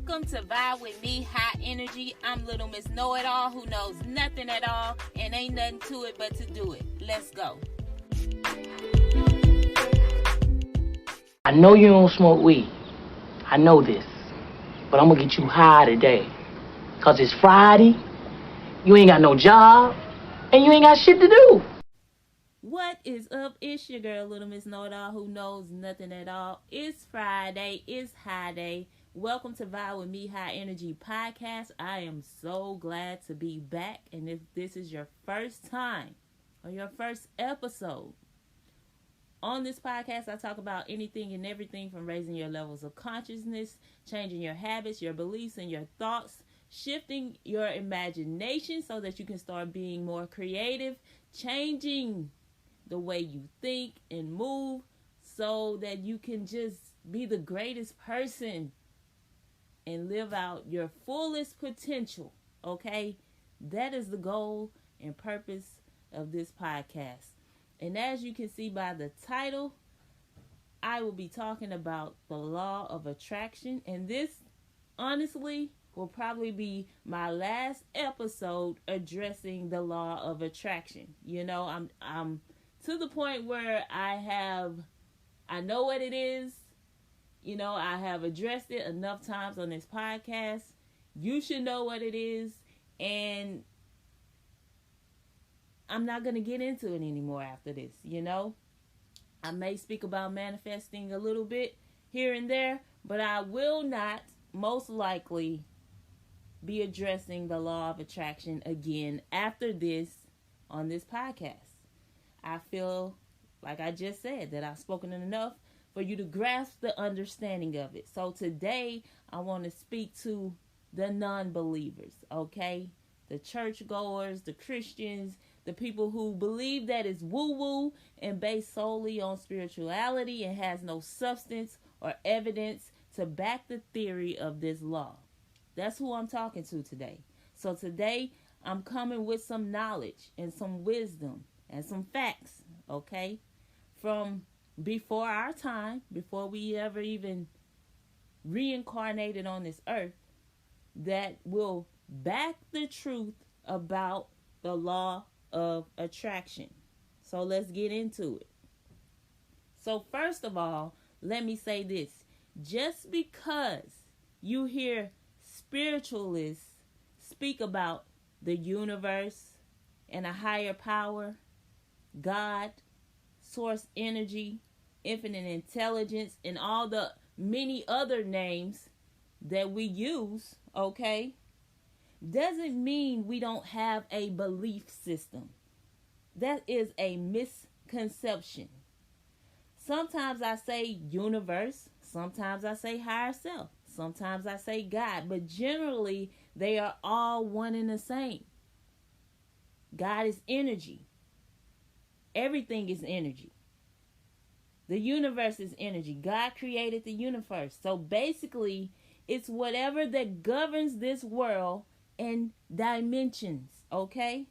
Welcome to Vibe With Me, High Energy. I'm Little Miss Know-It-All who knows nothing at all and ain't nothing to it but to do it. Let's go. I know you don't smoke weed. I know this. But I'm gonna get you high today. Cause it's Friday, you ain't got no job, and you ain't got shit to do. What is up? It's your girl, Little Miss Know-It-All who knows nothing at all. It's Friday. It's High Day. Welcome to Vibe With Me, High Energy Podcast. I am so glad to be back. And if this is your first time or your first episode, on this podcast, I talk about anything and everything from raising your levels of consciousness, changing your habits, your beliefs, and your thoughts, shifting your imagination so that you can start being more creative, changing the way you think and move so that you can just be the greatest person and live out your fullest potential, okay? That is the goal and purpose of this podcast. And as you can see by the title, I will be talking about the law of attraction. And this, honestly, will probably be my last episode addressing the law of attraction. You know, I'm to the point where I know what it is. You know, I have addressed it enough times on this podcast. You should know what it is. And I'm not going to get into it anymore after this, you know. I may speak about manifesting a little bit here and there, but I will not most likely be addressing the law of attraction again after this on this podcast. I feel, like I just said, that I've spoken enough for you to grasp the understanding of it. So today, I want to speak to the non-believers, okay? The churchgoers, the Christians, the people who believe that it's woo-woo and based solely on spirituality and has no substance or evidence to back the theory of this law. That's who I'm talking to today. So today, I'm coming with some knowledge and some wisdom and some facts, okay? From before our time, before we ever even reincarnated on this earth, that will back the truth about the law of attraction. So let's get into it. So first of all, let me say this. Just because you hear spiritualists speak about the universe and a higher power, God, source energy, infinite intelligence, and all the many other names that we use, okay, doesn't mean we don't have a belief system. That is a misconception. Sometimes I say universe, sometimes I say higher self, sometimes I say God, but generally they are all one and the same. God is energy. Everything is energy. The universe is energy. God created the universe. So basically, it's whatever that governs this world and dimensions, okay?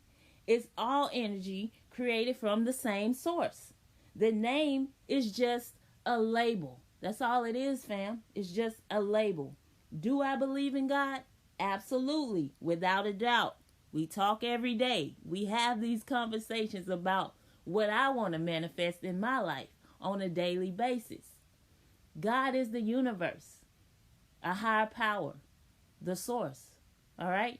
It's all energy created from the same source. The name is just a label. That's all it is, fam. It's just a label. Do I believe in God? Absolutely, without a doubt. We talk every day. We have these conversations about what I want to manifest in my life on a daily basis. God is the universe, a higher power, the source. All right?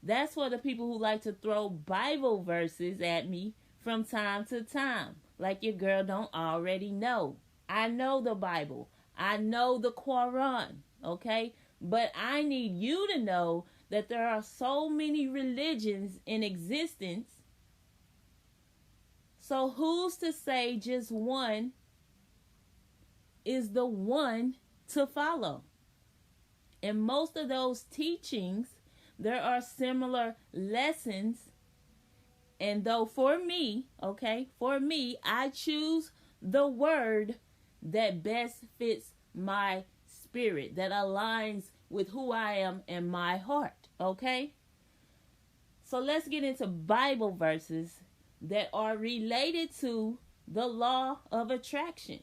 That's for the people who like to throw Bible verses at me from time to time, like your girl don't already know. I know the Bible. I know the Quran, okay? But I need you to know that there are so many religions in existence. So who's to say just one is the one to follow? In most of those teachings, there are similar lessons. And though for me, I choose the word that best fits my spirit, that aligns with who I am and my heart, okay? So let's get into Bible verses that are related to the law of attraction.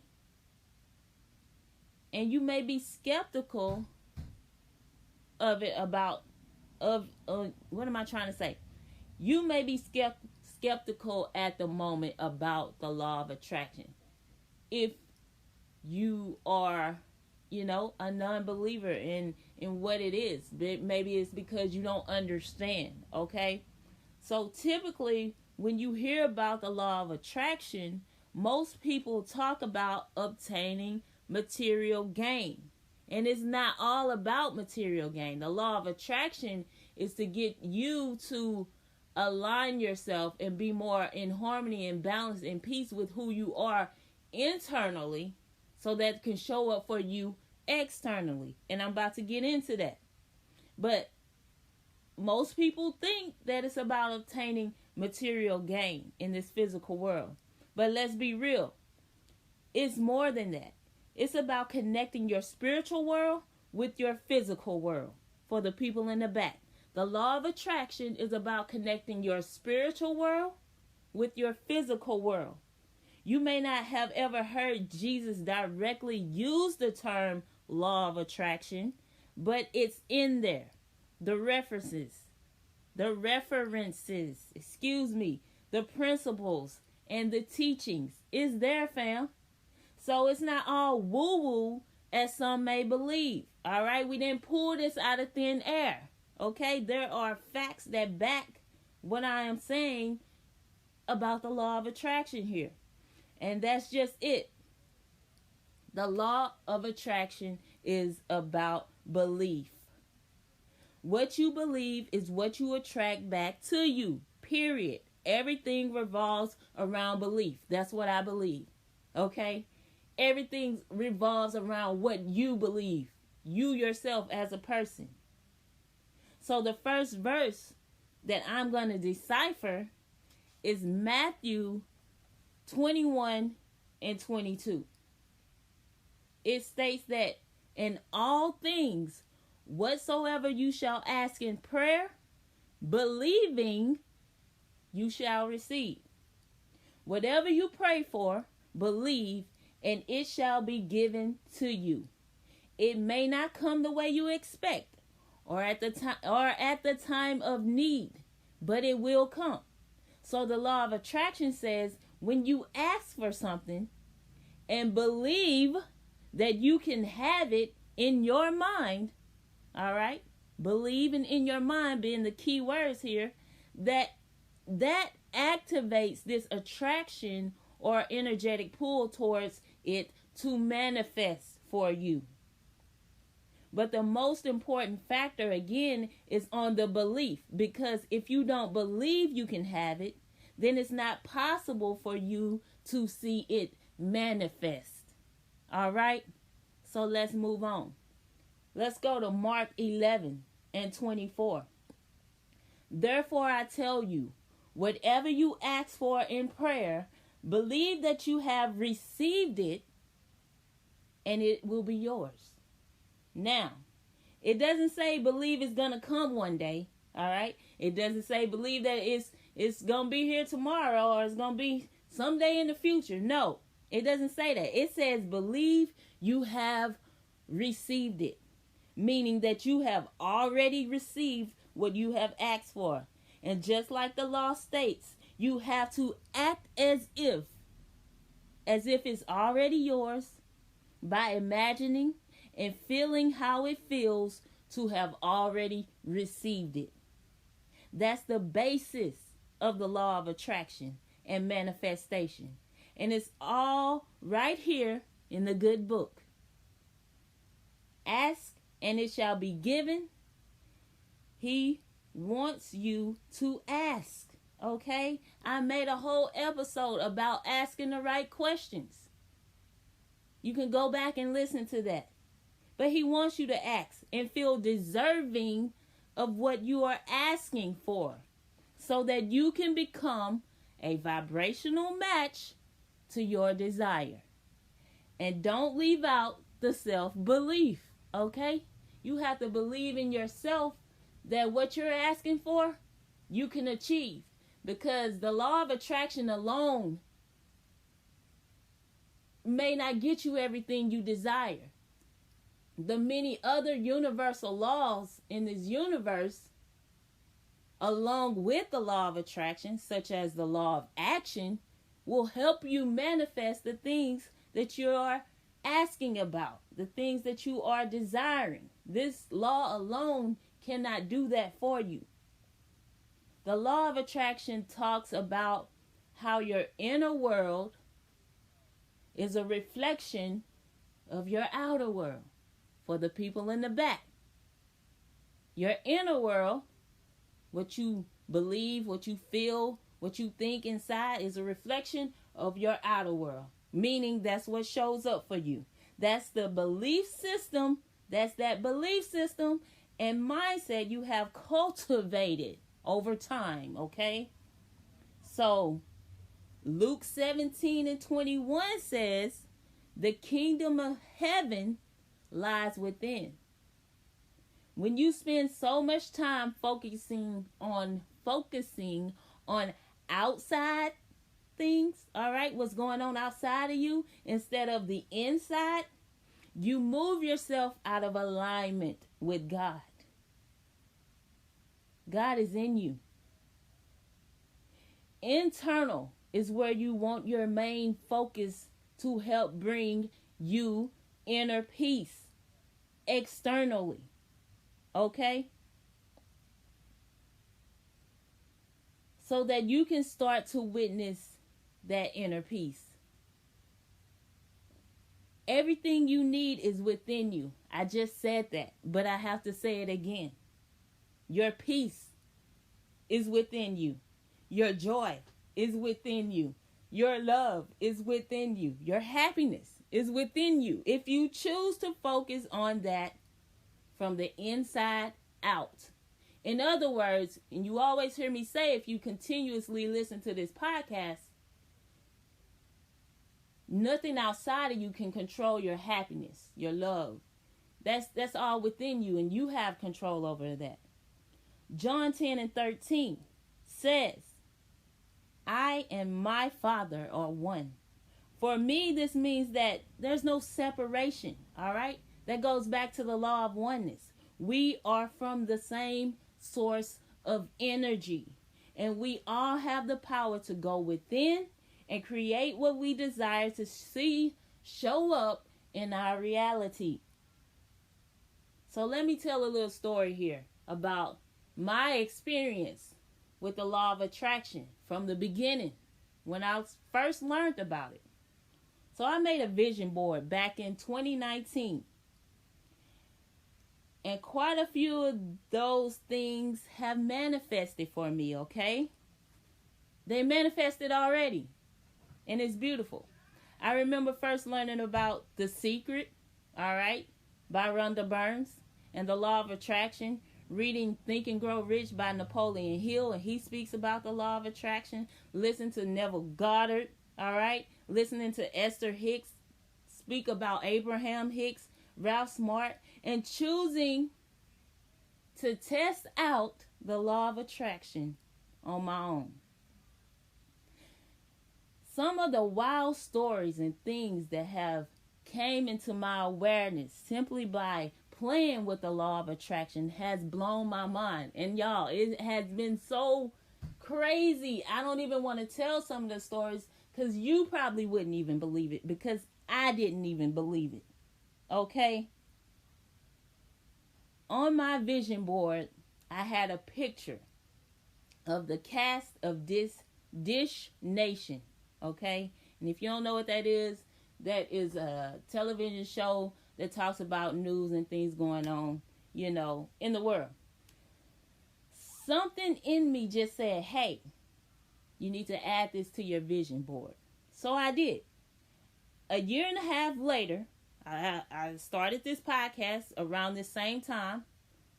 And you may be skeptical of it about what am I trying to say? You may be skeptical at the moment about the law of attraction. If you are, a non-believer in what it is, maybe it's because you don't understand, okay? So typically, when you hear about the law of attraction, most people talk about obtaining material gain. And it's not all about material gain. The law of attraction is to get you to align yourself and be more in harmony and balance and peace with who you are internally, so that can show up for you externally. And I'm about to get into that. But most people think that it's about obtaining material gain in this physical world. But let's be real. It's more than that. It's about connecting your spiritual world with your physical world. For the people in the back, the law of attraction is about connecting your spiritual world with your physical world. You may not have ever heard Jesus directly use the term law of attraction, but it's in there. The references, the principles and the teachings is there, fam. So it's not all woo-woo as some may believe. All right, we didn't pull this out of thin air. Okay, there are facts that back what I am saying about the law of attraction here. And that's just it. The law of attraction is about belief. What you believe is what you attract back to you, period. Everything revolves around belief. That's what I believe, okay? Everything revolves around what you believe, you yourself as a person. So the first verse that I'm going to decipher is Matthew 21 and 22. It states that in all things, whatsoever you shall ask in prayer, believing, you shall receive. Whatever you pray for, believe, and it shall be given to you. It may not come the way you expect, or at the time of need, but it will come. So the law of attraction says, when you ask for something and believe that you can have it in your mind, all right? Believing in your mind being the key words here, that activates this attraction or energetic pull towards it to manifest for you. But the most important factor, again, is on the belief. Because if you don't believe you can have it, then it's not possible for you to see it manifest. All right? So let's move on. Let's go to Mark 11 and 24. Therefore I tell you, whatever you ask for in prayer, believe that you have received it, and it will be yours. Now, it doesn't say believe it's going to come one day, all right? It doesn't say believe that it's going to be here tomorrow or it's going to be someday in the future. No, it doesn't say that. It says believe you have received it, meaning that you have already received what you have asked for. And just like the law states, you have to act as if it's already yours by imagining and feeling how it feels to have already received it. That's the basis of the law of attraction and manifestation. And it's all right here in the good book. Ask and it shall be given. He wants you to ask. Okay? I made a whole episode about asking the right questions. You can go back and listen to that. But he wants you to ask and feel deserving of what you are asking for, so that you can become a vibrational match to your desire. And don't leave out the self-belief, okay? You have to believe in yourself that what you're asking for, you can achieve. Because the law of attraction alone may not get you everything you desire. the many other universal laws in this universe, along with the law of attraction, such as the law of action, will help you manifest the things that you are asking about, the things that you are desiring. This law alone cannot do that for you. The law of attraction talks about how your inner world is a reflection of your outer world. For the people in the back, your inner world, what you believe, what you feel, what you think inside, is a reflection of your outer world. Meaning that's what shows up for you. That's the belief system. That's that belief system and mindset you have cultivated over time, okay? So, Luke 17:21 says, the kingdom of heaven lies within. When you spend so much time focusing on outside things, all right, what's going on outside of you instead of the inside, you move yourself out of alignment with God. God is in you. Internal is where you want your main focus to help bring you inner peace. Externally, okay? So that you can start to witness that inner peace. Everything you need is within you. I just said that, but I have to say it again. Your peace is within you. Your joy is within you. Your love is within you. Your happiness is within you. If you choose to focus on that from the inside out. In other words, and you always hear me say, if you continuously listen to this podcast, nothing outside of you can control your happiness, your love. That's all within you, and you have control over that. John 10:13 says, I and my Father are one. For me, this means that there's no separation, all right? That goes back to the law of oneness. We are from the same source of energy, and we all have the power to go within and create what we desire to see show up in our reality. So let me tell a little story here about my experience with the law of attraction from the beginning when I first learned about it. So I made a vision board back in 2019. And quite a few of those things have manifested for me, okay? They manifested already. And it's beautiful. I remember first learning about The Secret, all right, by Rhonda Burns, and the law of attraction, reading Think and Grow Rich by Napoleon Hill, and he speaks about the law of attraction. Listen to Neville Goddard, all right? Listening to Esther Hicks speak about Abraham Hicks, Ralph Smart, and choosing to test out the law of attraction on my own. Some of the wild stories and things that have came into my awareness simply by playing with the law of attraction has blown my mind. And y'all, it has been so crazy. I don't even want to tell some of the stories because you probably wouldn't even believe it, because I didn't even believe it. Okay? On my vision board, I had a picture of the cast of this Dish Nation. Okay? And if you don't know what that is a television show that talks about news and things going on, you know, in the world. Something in me just said, hey, you need to add this to your vision board. So I did. A year and a half later, I started this podcast around the same time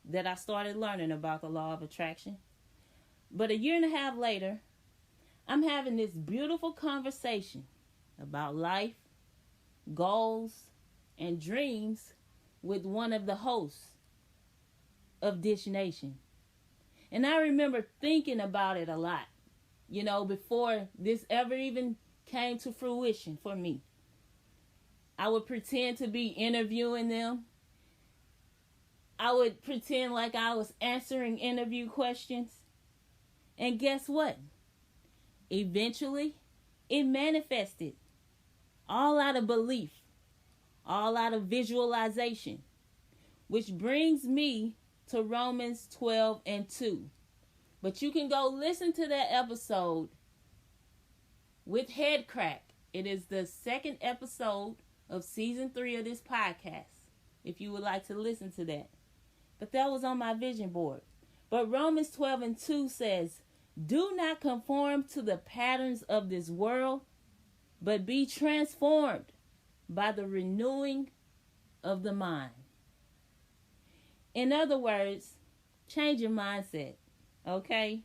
that I started learning about the law of attraction. But a year and a half later, I'm having this beautiful conversation about life, goals, and dreams with one of the hosts of Dish Nation. And I remember thinking about it a lot, you know, before this ever even came to fruition for me. I would pretend to be interviewing them, I would pretend like I was answering interview questions. And guess what? Eventually, it manifested. All out of belief. All out of visualization. Which brings me to Romans 12:2. But you can go listen to that episode with Head Crack. It is the second episode of season 3 of this podcast, if you would like to listen to that. But that was on my vision board. But Romans 12:2 says, do not conform to the patterns of this world, but be transformed by the renewing of the mind. In other words, change your mindset, okay?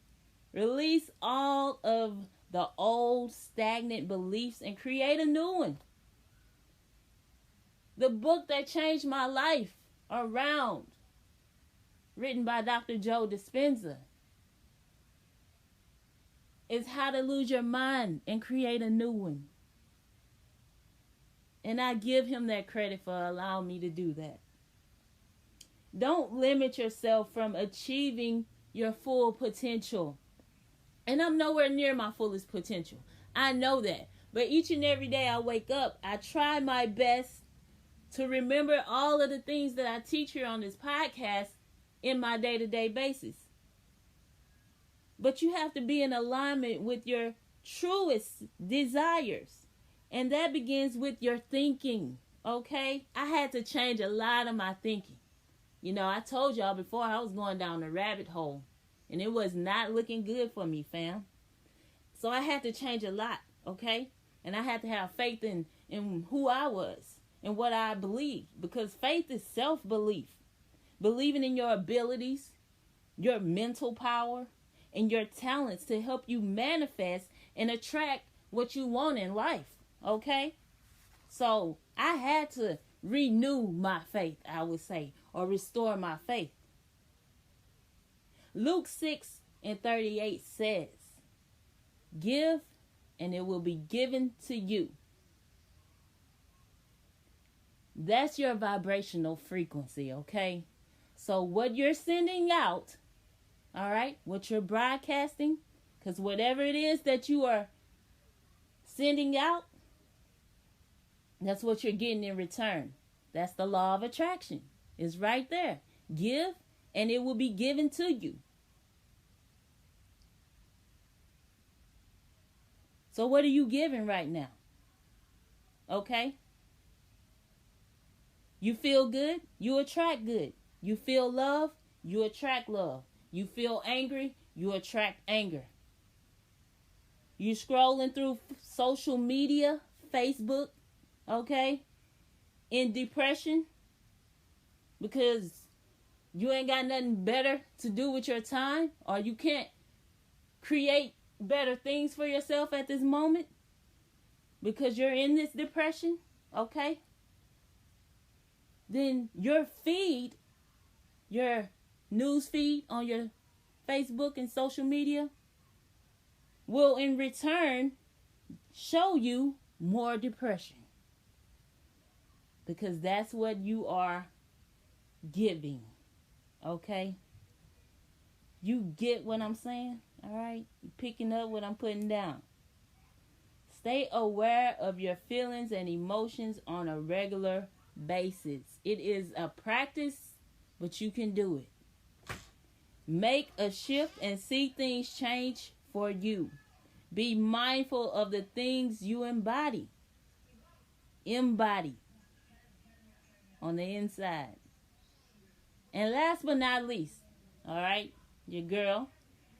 Release all of the old stagnant beliefs and create a new one. The book that changed my life around, written by Dr. Joe Dispenza, is How to Lose Your Mind and Create a New One. And I give him that credit for allowing me to do that. Don't limit yourself from achieving your full potential. And I'm nowhere near my fullest potential. I know that. But each and every day I wake up, I try my best to remember all of the things that I teach here on this podcast in my day-to-day basis. But you have to be in alignment with your truest desires. And that begins with your thinking, okay? I had to change a lot of my thinking. You know, I told y'all before I was going down a rabbit hole. And it was not looking good for me, fam. So I had to change a lot, okay? And I had to have faith in who I was and what I believed. Because faith is self-belief. Believing in your abilities, your mental power, and your talents to help you manifest and attract what you want in life, okay? So I had to renew my faith, I would say, or restore my faith. Luke 6:38 says, give and it will be given to you. That's your vibrational frequency, okay? So what you're sending out, all right, what you're broadcasting, because whatever it is that you are sending out, that's what you're getting in return. That's the law of attraction. It's right there. Give and it will be given to you. So what are you giving right now? Okay? You feel good, you attract good. You feel love, you attract love. You feel angry, you attract anger. You scrolling through social media, Facebook, okay? In depression because you ain't got nothing better to do with your time, or you can't create better things for yourself at this moment because you're in this depression, okay? Then your feed, your news feed on your Facebook and social media will in return show you more depression. Because that's what you are giving. Okay? You get what I'm saying? Alright? You picking up what I'm putting down. Stay aware of your feelings and emotions on a regular basis. It is a practice, but you can do it. Make a shift and see things change for you. Be mindful of the things you embody. Embody. On the inside. And last but not least, all right, your girl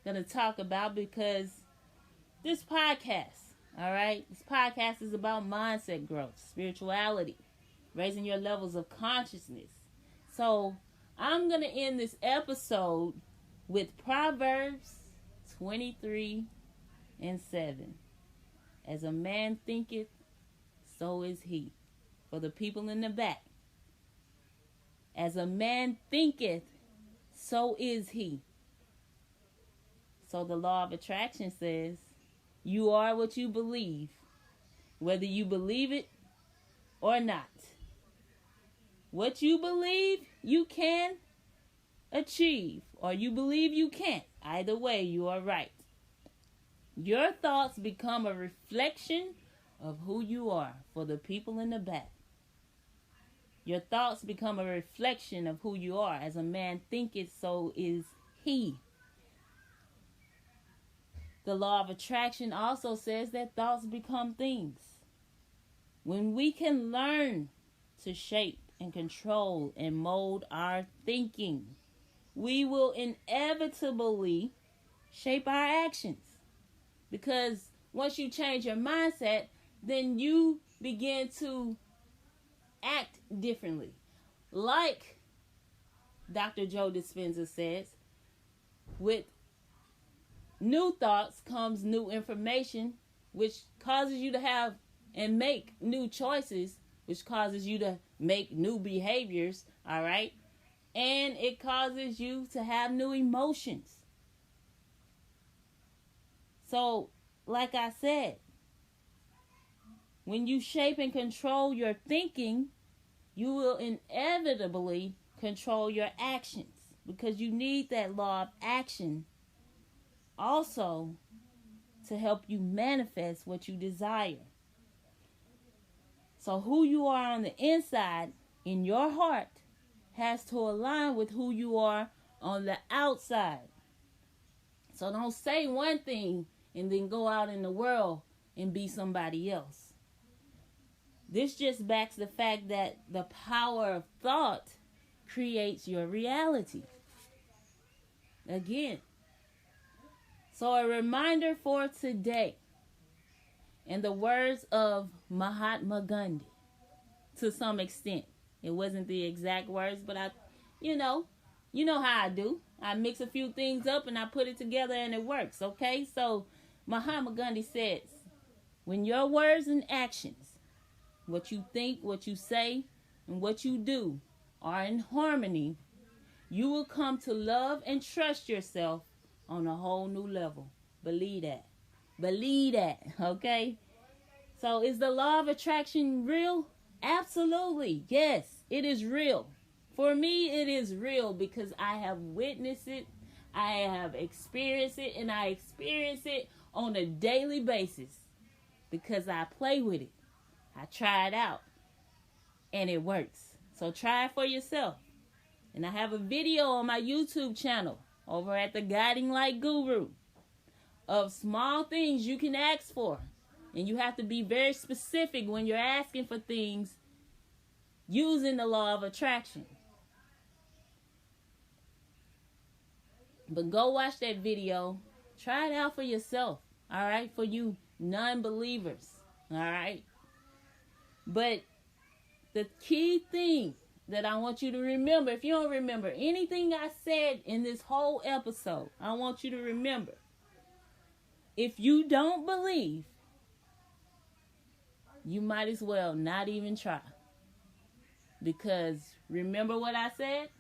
gonna talk about, because this podcast, all right, this podcast is about mindset growth, spirituality, raising your levels of consciousness. So I'm gonna end this episode with Proverbs 23:7. As a man thinketh, so is he. For the people in the back. As a man thinketh, so is he. So the law of attraction says, you are what you believe, whether you believe it or not. What you believe, you can achieve, or you believe you can't. Either way, you are right. Your thoughts become a reflection of who you are. For the people in the back, your thoughts become a reflection of who you are. As a man thinketh, so is he. The law of attraction also says that thoughts become things. When we can learn to shape and control and mold our thinking, we will inevitably shape our actions. Because once you change your mindset, then you begin to act differently. Like Dr. Joe Dispenza says, with new thoughts comes new information, which causes you to have and make new choices, which causes you to make new behaviors, all right? And it causes you to have new emotions. So, like I said, when you shape and control your thinking, you will inevitably control your actions, because you need that law of action also to help you manifest what you desire. So who you are on the inside, in your heart, has to align with who you are on the outside. So don't say one thing and then go out in the world and be somebody else. This just backs the fact that the power of thought creates your reality. Again. So a reminder for today, in the words of Mahatma Gandhi, to some extent. It wasn't the exact words, but you know how I do. I mix a few things up and I put it together and it works, okay? So Mahatma Gandhi says, when your words and actions, what you think, what you say, and what you do are in harmony, you will come to love and trust yourself on a whole new level. Believe that. Believe that, okay? So is the law of attraction real? Absolutely. Yes, it is real. For me, it is real because I have witnessed it, I have experienced it, and I experience it on a daily basis because I play with it. I try it out, and it works. So try it for yourself. And I have a video on my YouTube channel over at the Guiding Light Guru of small things you can ask for. And you have to be very specific when you're asking for things using the law of attraction. But go watch that video. Try it out for yourself. All right? For you non-believers. All right? But the key thing that I want you to remember, if you don't remember anything I said in this whole episode, I want you to remember, if you don't believe, you might as well not even try. Because remember what I said?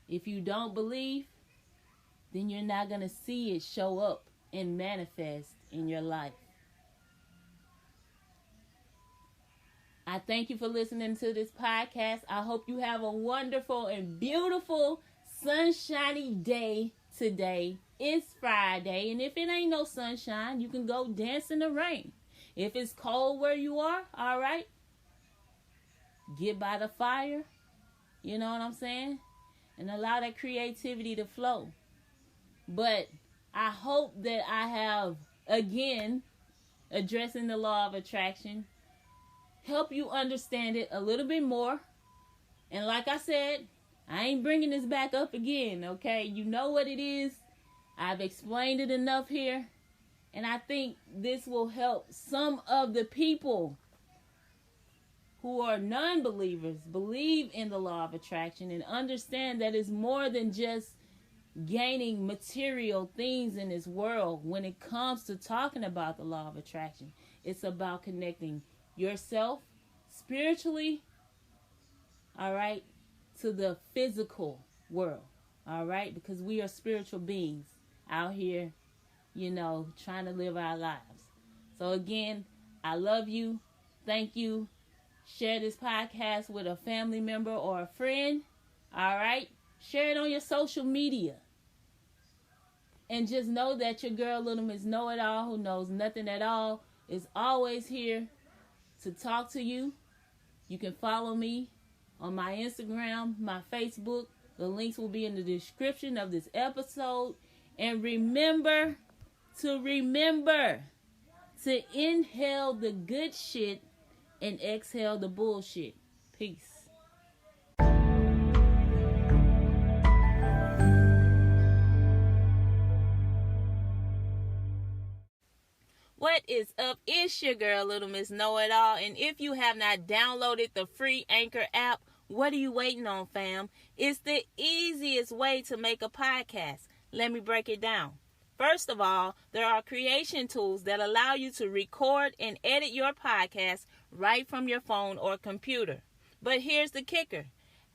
If you don't believe, then you're not going to see it show up and manifest in your life. I thank you for listening to this podcast. I hope you have a wonderful and beautiful sunshiny day today. It's Friday, and if it ain't no sunshine, you can go dance in the rain. If it's cold where you are, all right, get by the fire, you know what I'm saying? And allow that creativity to flow. But I hope that I have, again, addressing the law of attraction, help you understand it a little bit more. And like I said, I ain't bringing this back up again, okay? You know what it is. I've explained it enough here. And I think this will help some of the people who are non-believers believe in the law of attraction and understand that it's more than just gaining material things in this world. When it comes to talking about the law of attraction, it's about connecting yourself spiritually, all right, to the physical world, all right, because we are spiritual beings out here, you know, trying to live our lives. So again, I love you. Thank you. Share this podcast with a family member or a friend. All right? Share it on your social media. And just know that your girl, Little Miss Know-It-All, who knows nothing at all, is always here to talk to you. You can follow me on my Instagram, my Facebook. The links will be in the description of this episode. And remember to inhale the good shit and exhale the bullshit. Peace. What is up? It's your girl, Little Miss Know-It-All. And if you have not downloaded the free Anchor app, what are you waiting on, fam? It's the easiest way to make a podcast. Let me break it down. First of all, there are creation tools that allow you to record and edit your podcast right from your phone or computer. But here's the kicker.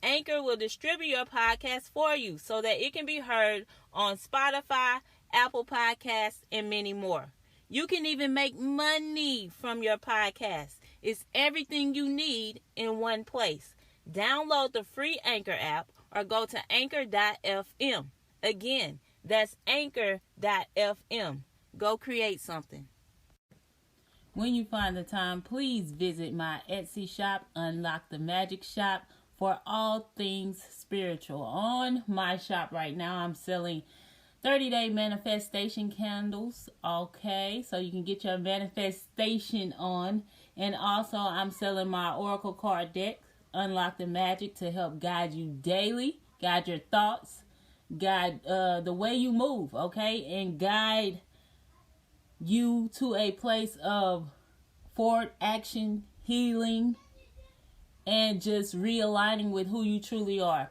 Anchor will distribute your podcast for you so that it can be heard on Spotify, Apple Podcasts, and many more. You can even make money from your podcast. It's everything you need in one place. Download the free Anchor app or go to anchor.fm. Again, that's anchor.fm. Go create something. When you find the time, please visit my Etsy shop, Unlock the Magic Shop, for all things spiritual. On my shop right now, I'm selling 30-day manifestation candles, okay, so you can get your manifestation on. And also, I'm selling my Oracle card deck, Unlock the Magic, to help guide you daily, guide your thoughts, guide the way you move, okay, and guide you to a place of forward action, healing, and just realigning with who you truly are.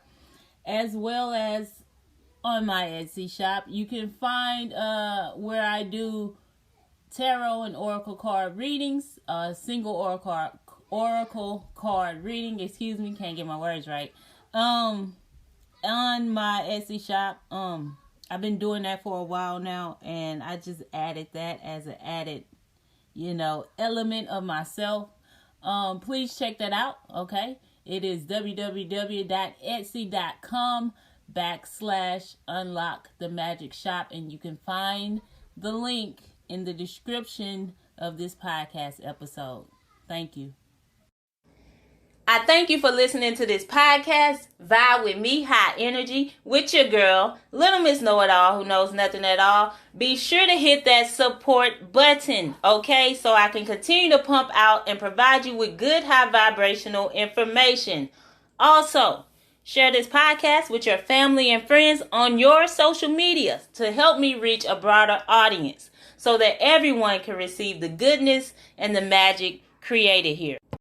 As well as on my Etsy shop, you can find where I do tarot and oracle card readings, single oracle card reading, can't get my words right. On my Etsy shop, I've been doing that for a while now, and I just added that as an added, element of myself. Please check that out, okay? It is www.etsy.com/unlock the magic shop, and you can find the link in the description of this podcast episode. Thank you. I thank you for listening to this podcast, Vibe with me, High Energy, with your girl, Little Miss Know-It-All, who knows nothing at all. Be sure to hit that support button, okay, so I can continue to pump out and provide you with good high vibrational information. Also, share this podcast with your family and friends on your social media to help me reach a broader audience so that everyone can receive the goodness and the magic created here.